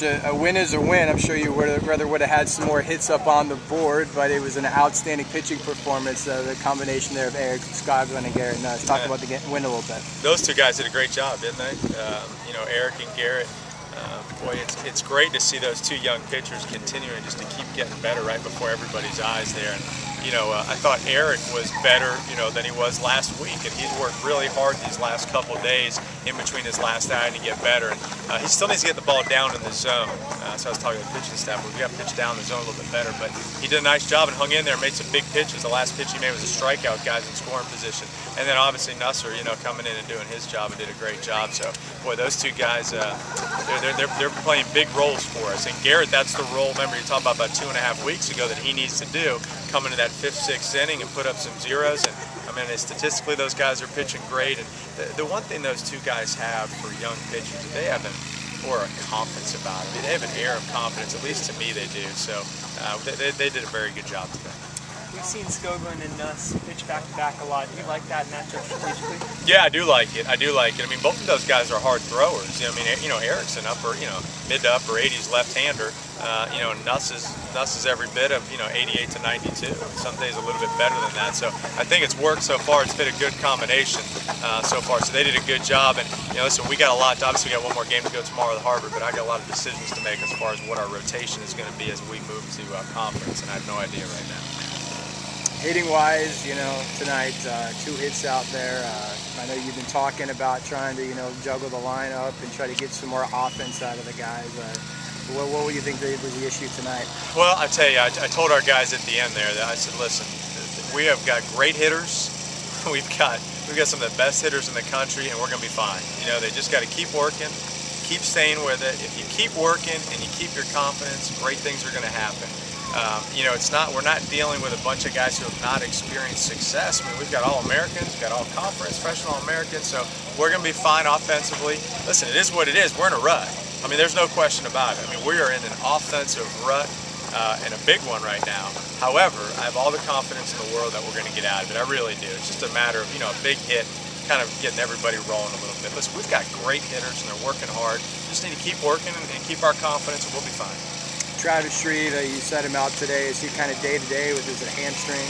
Coach, a win is a win. I'm sure you would have had some more hits up on the board, but it was an outstanding pitching performance. The combination there of Eric Skoglund and Garrett Nuss. Talk about the win a little bit. Those two guys did a great job, didn't they? You know, Eric and Garrett. Boy, it's great to see those two young pitchers continuing just to keep getting better right before everybody's eyes there. And, you know, I thought Eric was better, you know, than he was last week, and he's worked really hard these last couple of days in between his last outing to get better. And he still needs to get the ball down in the zone. So I was talking to the pitching staff, we got to pitch down the zone a little bit better. But he did a nice job and hung in there, made some big pitches. The last pitch he made was a strikeout, guys in scoring position. And then obviously Nusser, you know, coming in and doing his job and did a great job. So, boy, those two guys, they're playing big roles for us. And Garrett, that's the role, remember you talked about 2.5 weeks ago, that he needs to do, come into that 5th, 6th inning and put up some zeros. And I mean, statistically, those guys are pitching great. And the one thing those two guys have for young pitchers, they have an aura of confidence about them. I mean, they have an air of confidence, at least to me they do. So they did a very good job today. We've seen Skoglund and Nuss pitch back-to-back a lot. Do you like that matchup strategically? Yeah, I do like it. I do like it. I mean, both of those guys are hard throwers. I mean, you know, Eric's an upper, you know, mid to upper 80s left-hander. You know, Nuss is every bit of, you know, 88 to 92. Some days a little bit better than that. So I think it's worked so far. It's been a good combination so far. So they did a good job. And, you know, listen, we got a lot. Obviously, we got one more game to go tomorrow with Harvard, but I got a lot of decisions to make as far as what our rotation is going to be as we move to conference. And I have no idea right now. Hitting-wise, you know, tonight, 2 hits out there. I know you've been talking about trying to, you know, juggle the lineup and try to get some more offense out of the guys. What would you think was the issue tonight? Well, I tell you, I told our guys at the end there that I said, listen, we have got great hitters. We've got some of the best hitters in the country, and we're going to be fine. You know, they just got to keep working, keep staying with it. If you keep working and you keep your confidence, great things are going to happen. You know, we're not dealing with a bunch of guys who have not experienced success. I mean, we've got All-Americans, we've got All-Conference, freshman All-Americans, so we're going to be fine offensively. Listen, it is what it is. We're in a rut. I mean, there's no question about it. I mean, we are in an offensive rut and a big one right now. However, I have all the confidence in the world that we're going to get out of it. I really do. It's just a matter of, you know, a big hit, kind of getting everybody rolling a little bit. Listen, we've got great hitters, and they're working hard. Just need to keep working and keep our confidence, and we'll be fine. Travis Street, you set him out today. Is he kind of day-to-day with his hamstring?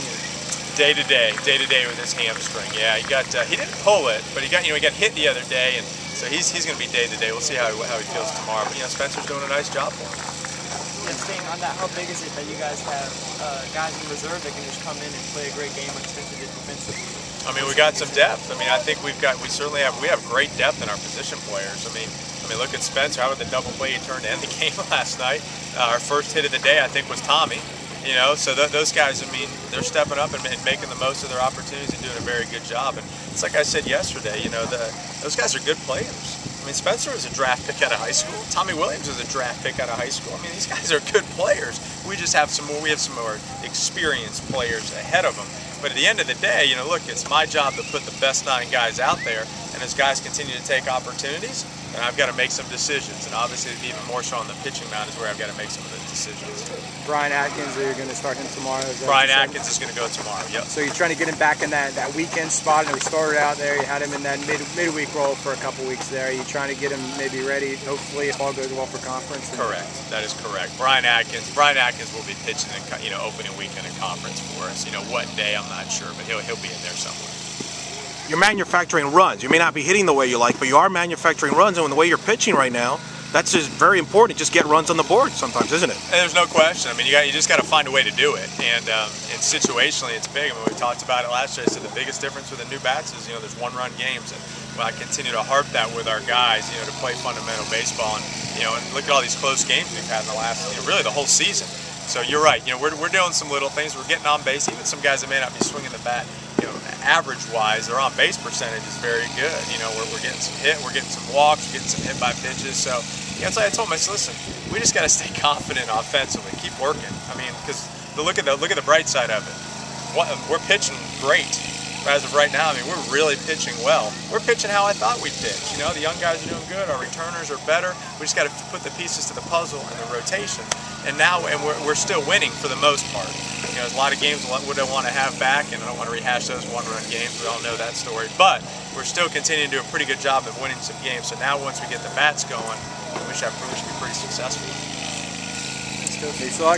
Day-to-day with his hamstring. Yeah, he didn't pull it, but he got hit the other day, and so he's going to be day-to-day. We'll see how he feels tomorrow. But you know, Spencer's doing a nice job for him. And staying on that, how big is it that you guys have guys in reserve that can just come in and play a great game like Spencer did defensively? I mean, we got some depth. I mean, I think we certainly have great depth in our position players. I mean, look at Spencer. How about the double play he turned to end the game last night? Our first hit of the day, I think, was Tommy. You know, so those guys, I mean, they're stepping up and making the most of their opportunities and doing a very good job. And it's like I said yesterday, you know, those guys are good players. I mean, Spencer was a draft pick out of high school. Tommy Williams was a draft pick out of high school. I mean, these guys are good players. We just have some more. We have some more experienced players ahead of them. But at the end of the day, you know, look, it's my job to put the best 9 guys out there. And as guys continue to take opportunities, and I've got to make some decisions. And obviously, even more so on the pitching mound is where I've got to make some of those decisions. Brian Atkins, you're going to start him tomorrow? Brian Atkins is going to go tomorrow, yep. So you're trying to get him back in that weekend spot, and we started out there. You had him in that midweek role for a couple weeks there. Are you trying to get him maybe ready, hopefully, if all goes well for conference? Correct. That is correct. Brian Atkins will be pitching in, you know, opening weekend in conference for us. You know, what day, I'm not sure, but he'll be in there somewhere. You're manufacturing runs. You may not be hitting the way you like, but you are manufacturing runs, and with the way you're pitching right now, that's just very important. Just get runs on the board sometimes, isn't it? And there's no question. I mean, you just got to find a way to do it. And situationally, it's big. I mean, we talked about it last year. I said the biggest difference with the new bats is, you know, there's one-run games. And I continue to harp that with our guys, you know, to play fundamental baseball. And, you know, and look at all these close games we've had in the last, you know, really the whole season. So you're right. You know, we're doing some little things. We're getting on base. Even some guys that may not be swinging the bat, you know, average-wise, their on-base percentage is very good. You know, we're getting some hit, we're getting some walks, we're getting some hit by pitches. So, you know, it's like I told them, I said, listen, we just got to stay confident offensively, keep working. I mean, because look at the bright side of it. We're pitching great. As of right now, I mean, we're really pitching well. We're pitching how I thought we'd pitch. You know, the young guys are doing good. Our returners are better. We just got to put the pieces to the puzzle and the rotation. And we're still winning for the most part. You know, there's a lot of games we don't want to have back, and I don't want to rehash those one-run games. We all know that story. But we're still continuing to do a pretty good job of winning some games. So now once we get the bats going, we which have proven to be pretty successful. Thanks a lot.